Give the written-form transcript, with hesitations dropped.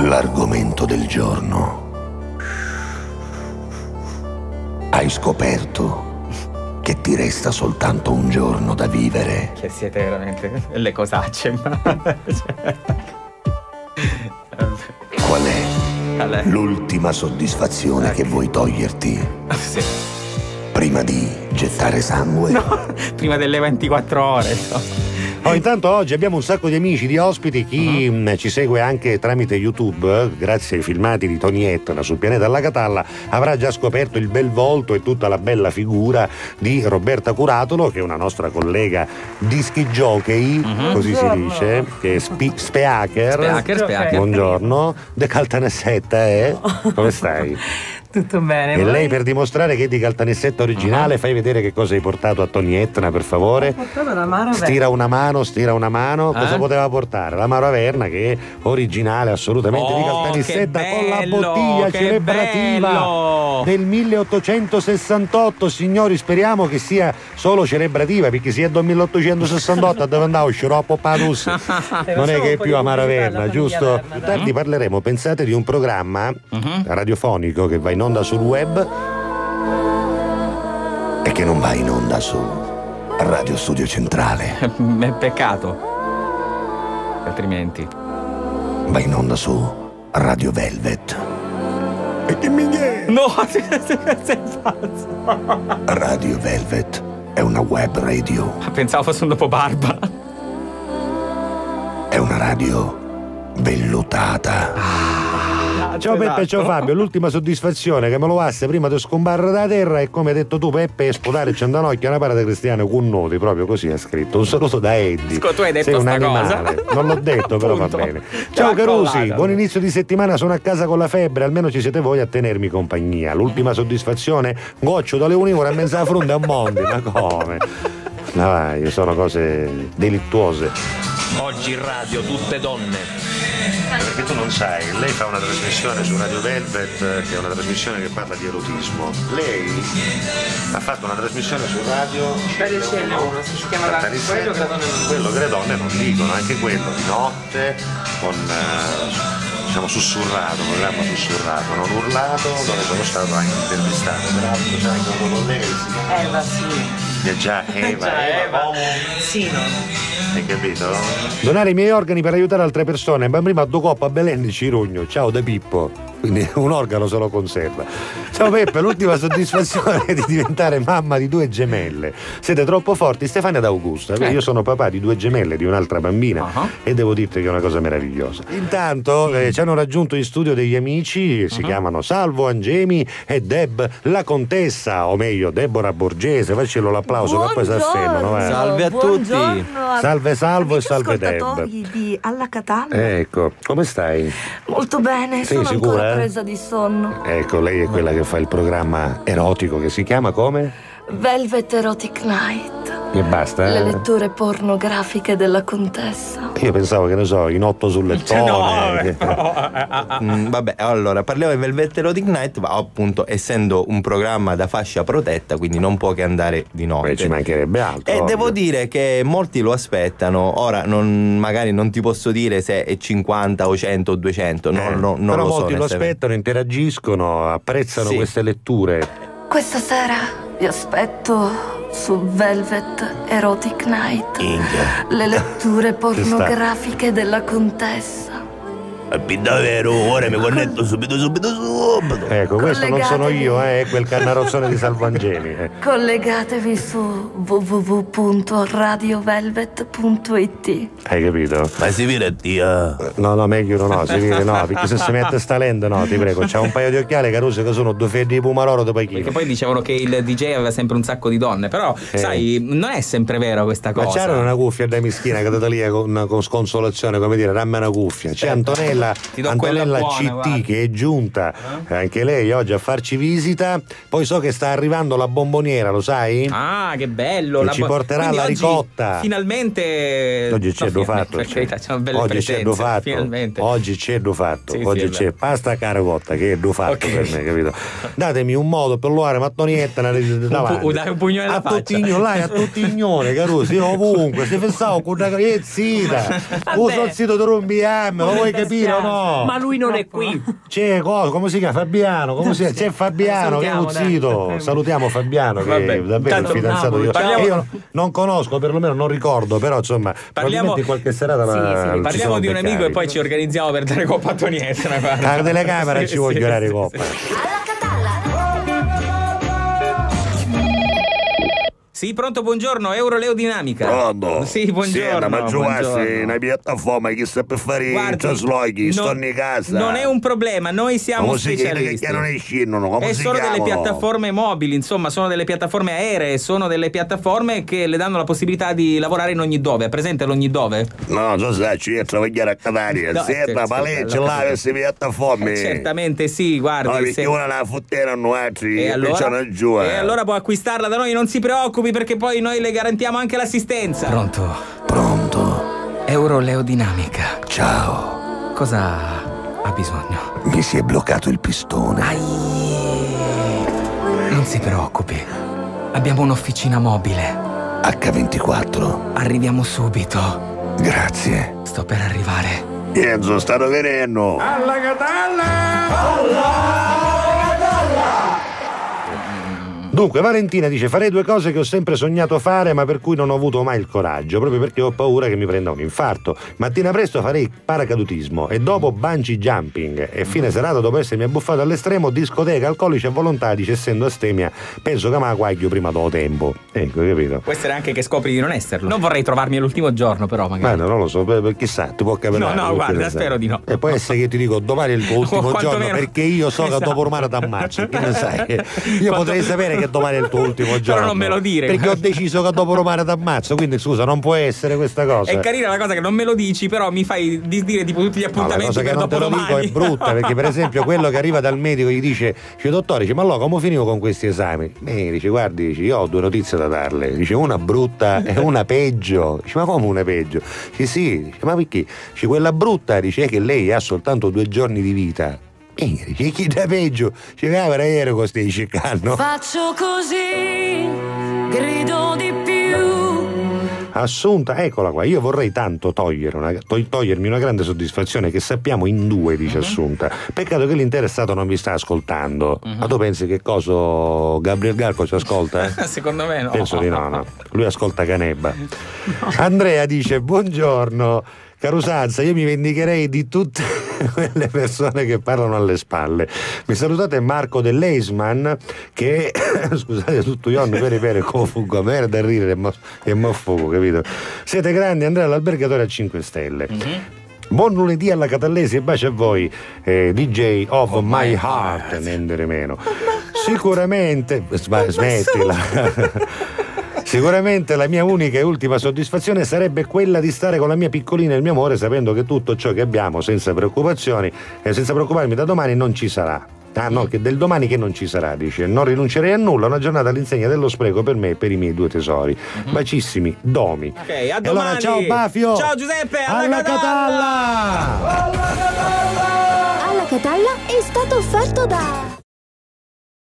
L'argomento del giorno. Hai scoperto che ti resta soltanto un giorno da vivere? Che siete veramente le cosacce. Qual è l'ultima soddisfazione che vuoi toglierti? Sì. Prima di gettare sangue? No, prima delle 24 ore. No. Intanto oggi abbiamo un sacco di amici, di ospiti. Chi ci segue anche tramite YouTube, grazie ai filmati di Tony Ettore sul pianeta alla Catalla, avrà già scoperto il bel volto e tutta la bella figura di Roberta Curatolo, che è una nostra collega dischi jockey, così si dice, che è speaker. Buongiorno, De Caltanissetta, come stai? Tutto bene. E lei, per dimostrare che è di Caltanissetta originale, fai vedere che cosa hai portato a Tony Etna, per favore. Ho portato l'amaro stira una mano. Cosa poteva portare? L'amaro Averna, che è originale assolutamente di Caltanissetta, con la bottiglia celebrativa del 1868. Signori, speriamo che sia solo celebrativa, perché se è del 1868 dove andavo sciroppo padus. Non è che è più amaro Averna, giusto? Più tardi parleremo, pensate, di un programma radiofonico che va in onda sul web e che non va in onda su Radio Studio Centrale. È peccato, altrimenti va in onda su Radio Velvet. E dimmi che no, sei pazzo. Radio Velvet è una web radio. Pensavo fosse un dopo barba. È una radio vellutata. Ciao Peppe, ciao Fabio. L'ultima soddisfazione che me lo passe prima di scomparre da terra è, come hai detto tu, Peppe, è sputare Ciandanocchia una parata cristiana con noti, proprio così ha scritto. Un saluto da Eddie. Tu hai detto sei un sta animale. cosa. Non l'ho detto, però va bene. Ciao Carusi, buon inizio di settimana, sono a casa con la febbre, almeno ci siete voi a tenermi compagnia. L'ultima soddisfazione, goccio dalle univore a mezza fronte a Monti, ma come? Ma vai, sono cose delittuose. Oggi in radio tutte donne. Perché tu non sai, lei fa una trasmissione su Radio Velvet, che è una trasmissione che parla di erotismo. Lei ha fatto una trasmissione su radio CL1, si chiama quello che le donne non dicono, anche quello di notte, con diciamo sussurrato, programma sussurrato, non urlato, dove sono stato anche intervistato. Peraltro c'è anche un collega che si chiama Eva, sì. Già Eva. Sì, no. Hai capito? Donare i miei organi per aiutare altre persone, ma prima do coppa a Belen di Cirugno. Ciao da Pippo. Quindi un organo se lo conserva. Ciao Peppe, l'ultima soddisfazione è di diventare mamma di 2 gemelle. Siete troppo forti, Stefania ed Augusta. Io sono papà di 2 gemelle di un'altra bambina e devo dirti che è una cosa meravigliosa. Intanto ci hanno raggiunto in studio degli amici, si chiamano Salvo Angemi e Deb la Contessa, o meglio Deborah Borgese. Faccelo l'applauso che poi si affemmano. Salve a tutti. Salve Salvo e salve Deb. Di Alla Catalla. Ecco, come stai? Molto bene, Sei sono sicura? ancora presa di sonno. Ecco, lei è quella che fa il programma erotico che si chiama come? Velvet Erotic Night. E basta? Le letture pornografiche della contessa. Io pensavo, che ne so, in 8 sul lettone. Vabbè, allora parliamo di Velvet Erotic Night, ma appunto essendo un programma da fascia protetta, quindi non può che andare di notte. Ci mancherebbe altro. E devo dire che molti lo aspettano. Ora magari non ti posso dire se è 50 o 100 o 200, non però lo so. Molti lo aspettano, interagiscono, apprezzano queste letture. Questa sera vi aspetto su Velvet Erotic Night. Le letture pornografiche della contessa. Davvero, ora mi connetto subito. Ecco, questo non sono io, è quel cannarozzone di Salvo Angemi. Collegatevi su www.radiovelvet.it. Hai capito? Ma si vede tia? No, meglio no, si vede no, perché se si mette sta lente no, ti prego. C'ha un paio di occhiali, Caruso, che sono 2 feddi di Pumaroro di Pachino. Perché poi dicevano che il DJ aveva sempre un sacco di donne, però sai, non è sempre vero questa cosa. Ma c'era una cuffia da mischina che lì con sconsolazione, come dire, dammi una cuffia. C'è Antonella Antonella buona, CT guarda. che è giunta anche lei oggi a farci visita. Poi so che sta arrivando la bomboniera, lo sai? Ah, che bello! Che ci porterà Quindi la oggi, ricotta. Finalmente Oggi c'è do fatto. Per carità, c'è una bella Oggi c'è do presenza, fatto. finalmente. Oggi c'è do fatto. Sì, Oggi sì, c'è pasta caracotta che è do fatto per me, capito? Datemi un modo per luare Mattonietta davanti. Dai un pugno nella faccia. A tutti ignore, Caruso, io ovunque, se pensavo con una zita. Uso il sito di rompiammo, lo vuoi capire? Ciro, no. Ma lui non è qui. C'è come si chiama? Fabiano, c'è Fabiano che è un zito. Salutiamo Fabiano che è davvero il fidanzato io non conosco, perlomeno non ricordo, però insomma probabilmente in qualche serata parliamo di un amico e poi ci organizziamo per dare coppa a Tonietta. La telecamera ci voglio dare coppa. Sì, pronto, buongiorno, Euroleo-Dinamica. Pronto? Sì, buongiorno. Sì, ma giovassi buongiorno. una piattaforma che sta per fare i traslochi, sto in casa. Non è un problema, noi siamo come specialisti. Che non è scendono, come si sono chiamano? delle piattaforme mobili, insomma, sono delle piattaforme aeree, sono delle piattaforme che le danno la possibilità di lavorare in ogni dove. È presente l'ogni dove? No, so se ci è travagliare a Catania. No, senta, ma lei ce l'ha queste piattaforme? Certamente sì, guardi. No, perché una la fotteranno altri e allora può acquistarla da noi, non si preoccupi, perché poi noi le garantiamo anche l'assistenza. Pronto? Euroleo-Dinamica. Ciao. Cosa ha bisogno? Mi si è bloccato il pistone. Non si preoccupi, abbiamo un'officina mobile. H24. Arriviamo subito. Grazie. Sto per arrivare. Enzo, stanno venendo. Alla Catalla! Dunque, Valentina dice: farei due cose che ho sempre sognato fare, ma per cui non ho avuto mai il coraggio, proprio perché ho paura che mi prenda un infarto. Mattina presto farei paracadutismo e dopo bungee jumping. E fine serata, dopo essermi abbuffato all'estremo, discoteca, alcolici e volontà, dice, essendo astemia, penso che me la guaglio prima do tempo. Ecco, capito? Può essere anche che scopri di non esserlo. Non vorrei trovarmi all'ultimo giorno, però, magari. Ma non lo so, chissà, ti può capitare. No, guarda, spero di no. E può essere che ti dico domani è il tuo ultimo giorno, perché io so che dopo ormai ti ammazzo. Che ne sai? Io potrei sapere che domani è il tuo ultimo giorno. Però non me lo dire. Perché ho deciso che dopo romano ti ammazzo, quindi scusa, non può essere questa cosa. È carina la cosa che non me lo dici, però mi fai dire tipo tutti gli appuntamenti. La cosa che non te lo domani. dico è brutta, perché per esempio quello che arriva dal medico gli dice dottore, dice, ma allora come finivo con questi esami? E dice, guardi, dice, io ho due notizie da darle, dice, una brutta e una peggio. Dice, ma come una peggio? Dice, sì, dice, ma perché? Dice, quella brutta, dice, è che lei ha soltanto 2 giorni di vita. Dice, chi da peggio? Dice, ero con stai cercando. Faccio così, grido di più. Assunta, eccola qua. Io vorrei tanto togliermi una grande soddisfazione che sappiamo in 2, dice Assunta. Peccato che l'interessato non mi sta ascoltando. Ma tu pensi che cosa Gabriel Garco ci ascolta? Secondo me no. Penso di no. Lui ascolta Canebba. Andrea dice: buongiorno. Carusanza, io mi vendicherei di tutte quelle persone che parlano alle spalle. Mi salutate Marco dell'Eisman che scusate tutto io per come fuggo a me da ridere e mo fugo, capito? Siete grandi, Andrea l'albergatore a 5 stelle. Buon lunedì alla Catallesi e baci a voi, DJ of my heart, nendere meno. Sicuramente smettila. Sicuramente la mia unica e ultima soddisfazione sarebbe quella di stare con la mia piccolina e il mio amore, sapendo che tutto ciò che abbiamo senza preoccupazioni e senza preoccuparmi da domani non ci sarà. Ah no, che del domani che non ci sarà, dice. Non rinuncerei a nulla, una giornata all'insegna dello spreco per me e per i miei 2 tesori. Bacissimi, Domi. Ok, a domani. Allora, ciao Bafio. Ciao Giuseppe, alla Catalla. Alla Catalla è stato offerto da